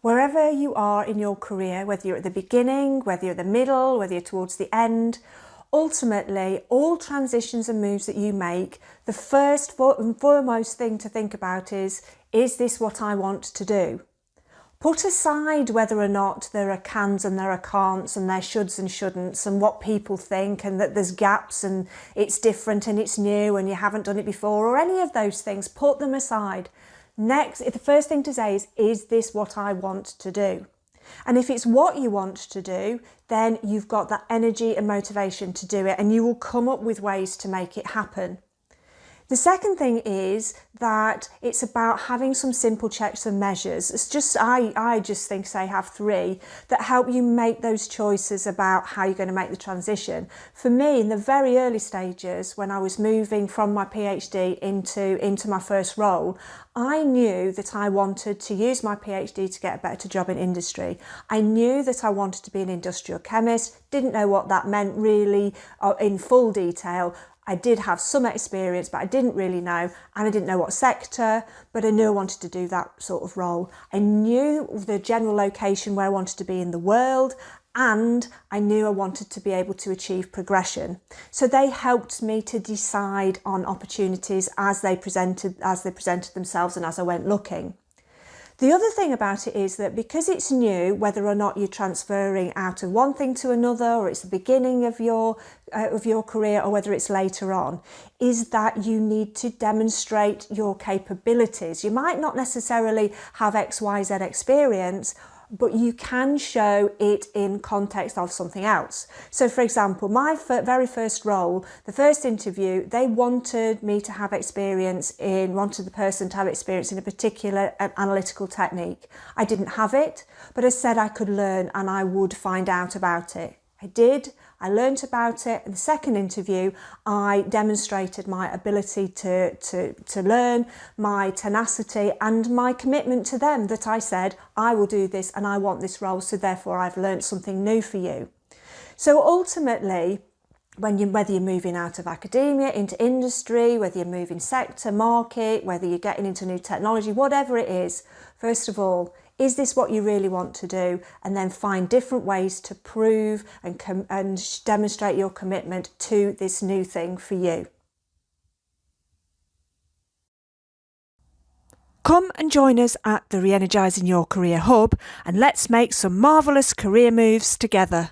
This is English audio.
Wherever you are in your career, whether you're at the beginning, whether you're at the middle, whether you're towards the end, ultimately, all transitions and moves that you make, the first and foremost thing to think about is this what I want to do? Put aside whether or not there are cans and there are can'ts and there shoulds and shouldn'ts and what people think and that there's gaps and it's different and it's new and you haven't done it before or any of those things. Put them aside. Next, the first thing to say is this what I want to do? And if it's what you want to do, then you've got that energy and motivation to do it and you will come up with ways to make it happen. The second thing is that it's about having some simple checks and measures. It's just, I just think, say, have 3 that help you make those choices about how you're going to make the transition. For me, in the very early stages, when I was moving from my PhD into my first role, I knew that I wanted to use my PhD to get a better job in industry. I knew that I wanted to be an industrial chemist, didn't know what that meant really in full detail. I did have some experience, but I didn't really know, and I didn't know what sector, but I knew I wanted to do that sort of role. I knew the general location where I wanted to be in the world, and I knew I wanted to be able to achieve progression. So they helped me to decide on opportunities as they presented themselves and as I went looking. The other thing about it is that because it's new, whether or not you're transferring out of one thing to another, or it's the beginning of your career, or whether it's later on, is that you need to demonstrate your capabilities. You might not necessarily have X, Y, Z experience, but you can show it in context of something else. So for example, my very first role, the first interview, they wanted me to have experience wanted the person to have experience in a particular analytical technique. I didn't have it, but I said I could learn and I would find out about it. I did. I learnt about it. In the second interview, I demonstrated my ability to learn, my tenacity and my commitment to them, that I said, I will do this and I want this role, so therefore I've learnt something new for you. So ultimately, whether you're moving out of academia into industry, whether you're moving sector, market, whether you're getting into new technology, whatever it is, first of all, is this what you really want to do? And then find different ways to prove and demonstrate your commitment to this new thing for you. Come and join us at the Re-energising Your Career Hub and let's make some marvellous career moves together.